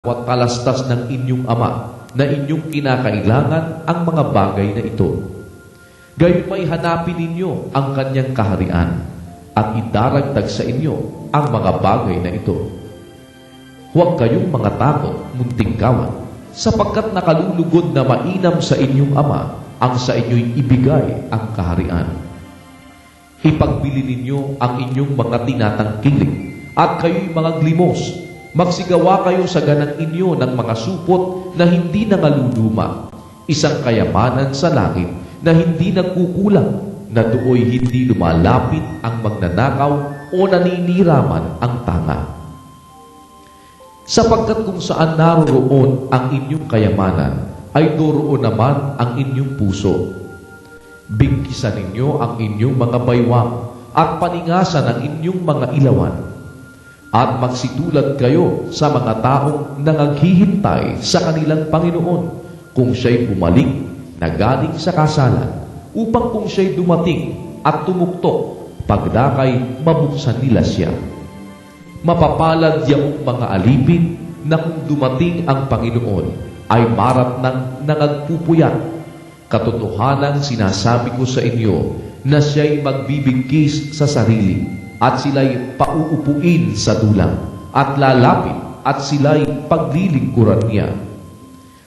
at talastas ng inyong ama na inyong kinakailangan ang mga bagay na ito. Gayon may hanapin ninyo ang kanyang kaharian at idaragdag sa inyo ang mga bagay na ito. Huwag kayong mga takot, munting kawan, sapagkat nakalulugod na mainam sa inyong ama ang sa inyo'y ibigay ang kaharian. Ipagbili ninyo ang inyong mga tinatangkilik at kayo'y mga glimos. Magsigawa kayo sa ganang inyo ng mga supot na hindi nangaluluma, isang kayamanan sa langit na hindi nagkukulang, na dooy hindi lumalapit ang magnanakaw o naniniraman ang tanga. Sapagkat kung saan naroroon ang inyong kayamanan, ay doroon naman ang inyong puso. Bigkisan ninyo ang inyong mga baywang at paningasan ang inyong mga ilawan. At magsitulad kayo sa mga taong nangaghihintay sa kanilang Panginoon kung siya'y bumalik na galing sa kasalan, upang kung siya'y dumating at tumuktok, pagdakay mabuksan nila siya. Mapapalad yaong mga alipin na kung dumating ang Panginoon ay marat ng nangagpupuyat. Katotohanang sinasabi ko sa inyo na siya'y magbibigkis sa sarili at sila'y pauupuin sa dulang at lalapit at sila'y paglilingkuran niya.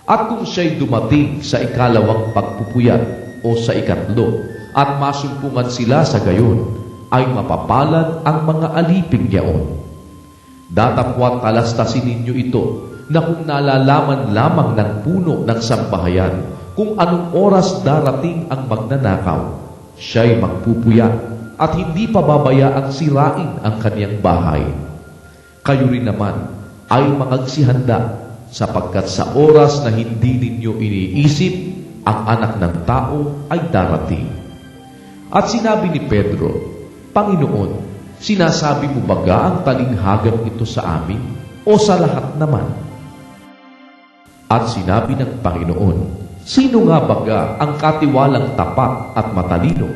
At kung siya'y dumating sa ikalawang pagpupuyat o sa ikatlo at masumpungan sila sa gayon, ay mapapalad ang mga aliping yaon. Datapwat talastasin ninyo ito na kung nalalaman lamang ng puno ng sambahayan kung anong oras darating ang magnanakaw, siya'y magpupuyat at hindi pababayaang sirain ang kaniyang bahay. Kayo rin naman ay mangagsihanda, sapagkat sa oras na hindi ninyo iniisip, ang anak ng tao ay darating. At sinabi ni Pedro, Panginoon, sinasabi mo baga ang talinghagang ito sa amin o sa lahat naman? At sinabi ng Panginoon, sino nga baga ang katiwalang tapat at matalino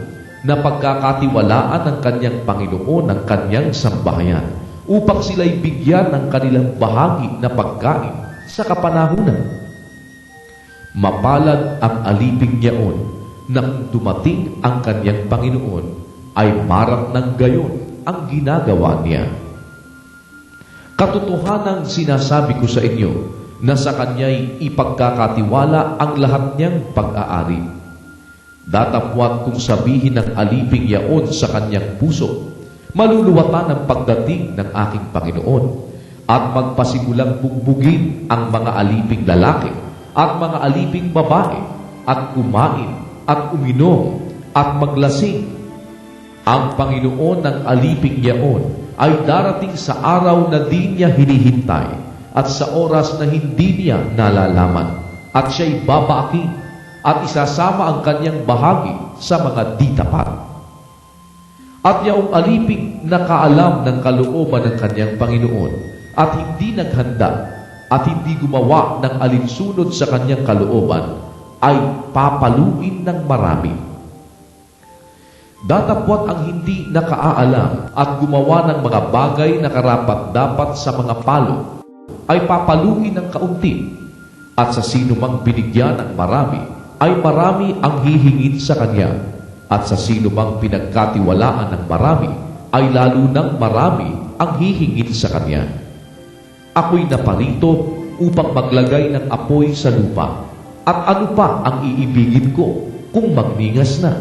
na pagkakatiwalaan ng kanyang Panginoon ng kanyang sambahayan upang sila'y bigyan ng kanilang bahagi na pagkain sa kapanahunan? Mapalad ang aliping yaon na kung dumating ang kanyang Panginoon ay marat ng gayon ang ginagawa niya. Katotohanang sinasabi ko sa inyo na sa kanya'y ipagkakatiwala ang lahat niyang pag-aari. Datapwat kung sabihin ng aliping yaon sa kanyang puso, maluluwatan ang pagdating ng aking Panginoon, at magpasigulang bugbugin ang mga aliping lalaki at mga aliping babae, at kumain at uminom at maglasing. Ang Panginoon ng aliping yaon ay darating sa araw na di niya hinihintay at sa oras na hindi niya nalalaman, at siya'y babaakin at isasama ang kanyang bahagi sa mga di tapat. At yaong aliping nakaalam ng kalooban ng kanyang Panginoon at hindi naghanda at hindi gumawa ng alinsunod sa kanyang kalooban, ay papaluin ng marami. Datapwat ang hindi nakaalam at gumawa ng mga bagay na karapat-dapat sa mga palo, ay papaluin ng kaunti, at sa sino mang binigyan ng marami, ay marami ang hihingin sa kanya, at sa sino mang pinagkatiwalaan ng marami, ay lalo ng marami ang hihingin sa kanya. Ako'y naparito upang maglagay ng apoy sa lupa, at ano pa ang iibigin ko kung magningas na?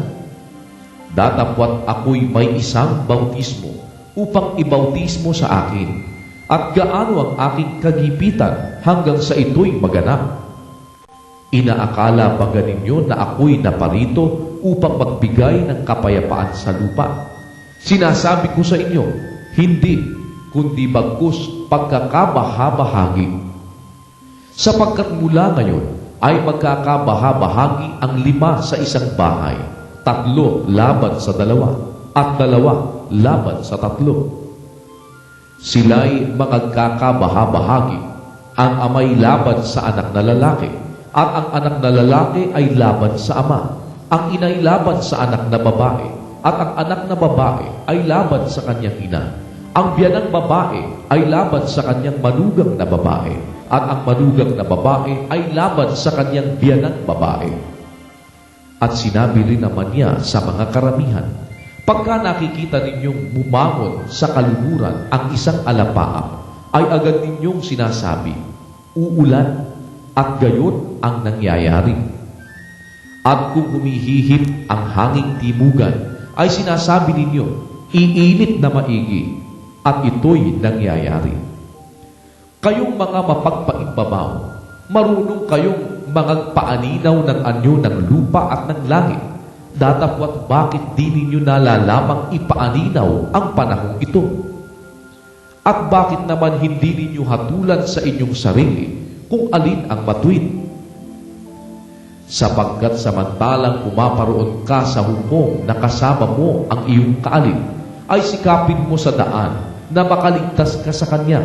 Datapwat ako'y may isang bautismo upang ibautismo sa akin, at gaano ang aking kagipitan hanggang sa ito'y maganap. Inaakala ba ganinyo na ako'y naparito upang magbigay ng kapayapaan sa lupa? Sinasabi ko sa inyo, hindi, kundi bagkus pagkakabahabahagi. Sapagkat mula ngayon ay magkakabahabahagi ang 5 sa isang bahay, 3 laban sa 2, at 2 laban sa 3. Sila'y magkakabahabahagi, ang ama'y laban sa anak na lalaki, at ang anak na lalaki ay laban sa ama, ang ina'y laban sa anak na babae, at ang anak na babae ay laban sa kanyang ina. Ang biyanang babae ay laban sa kanyang manugang na babae, at ang manugang na babae ay laban sa kanyang biyanang babae. At sinabi rin naman niya sa mga karamihan, pagka nakikita ninyong bumangon sa kalumuran ang isang alapaap, ay agad ninyong sinasabi, uulan, at gayon ang nangyayari. At kung humihihip ang hanging timugan, ay sinasabi ninyo, iinit na maigi, at ito'y nangyayari. Kayong mga mapagpaimbabaw, marunong kayong magpaaninaw ng anyo ng lupa at ng langit, datapwat bakit di ninyo nalalamang ipaaninaw ang panahong ito? At bakit naman hindi ninyo hatulan sa inyong sarili kung alin ang matuwid? Sapagkat samantalang pumaparoon ka sa hukom na kasama mo ang iyong kaalin, ay sikapin mo sa daan na makaligtas ka sa kanya.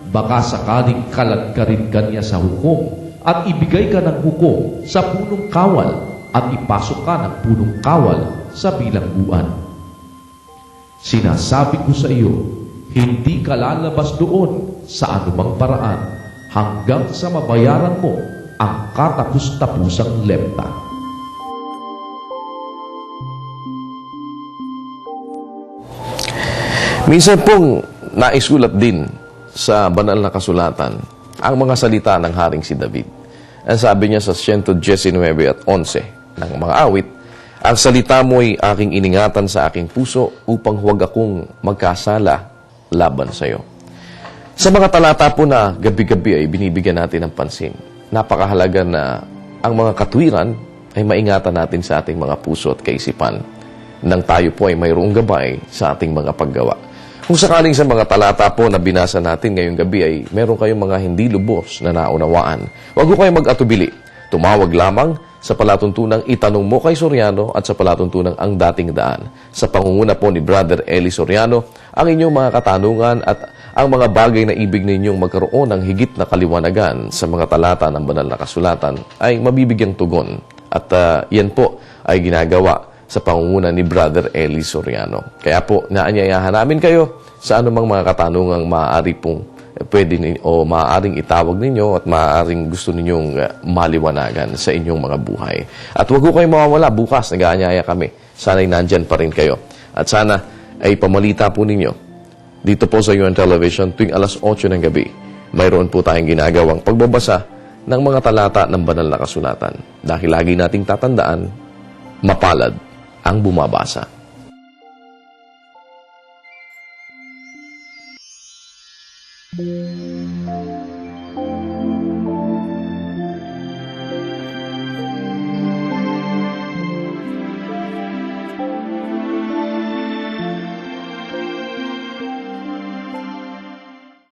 Baka sakaling kaladkarin ka niya sa hukom at ibigay ka ng hukom sa punong kawal at ipasok ka ng punong kawal sa bilangguan. Sinasabi ko sa iyo, hindi ka lalabas doon sa anumang paraan hanggang sa mabayaran mo ang katapus-tapusang lepta. Minsan pong naisulat din sa banal na kasulatan ang mga salita ng Haring si David. Ang sabi niya sa 119 at 11 ng mga awit, ang salita mo ay aking iningatan sa aking puso upang huwag akong magkasala laban sa iyo. Sa mga talata po na gabi-gabi ay binibigyan natin ng pansin. Napakahalaga na ang mga katwiran ay maingatan natin sa ating mga puso at kaisipan nang tayo po ay mayroong gabay sa ating mga paggawa. Kung sakaling sa mga talata po na binasa natin ngayong gabi ay meron kayong mga hindi lubos na naunawaan, huwag ko kayong mag-atubili. Tumawag lamang sa palatuntunang Itanong Mo kay Soriano at sa palatuntunang Ang Dating Daan. Sa pangunguna po ni Brother Eli Soriano, ang inyong mga katanungan at ang mga bagay na ibig ninyong magkaroon ng higit na kaliwanagan sa mga talata ng banal na kasulatan ay mabibigyang tugon. At yan po ay ginagawa sa pangunguna ni Brother Eli Soriano. Kaya po, naanyayahan namin kayo sa anumang mga katanungang maaari pong maaaring itawag ninyo at maaaring gusto ninyong maliwanagan sa inyong mga buhay. At huwag ko kayong mawawala, bukas nag-aanyaya kami. Sana'y nandyan pa rin kayo. At sana ay pamalita po ninyo dito po sa UN Television tuwing alas 8 ng gabi. Mayroon po tayong ginagawang pagbabasa ng mga talata ng banal na kasulatan. Dahil lagi nating tatandaan, mapalad ang bumabasa.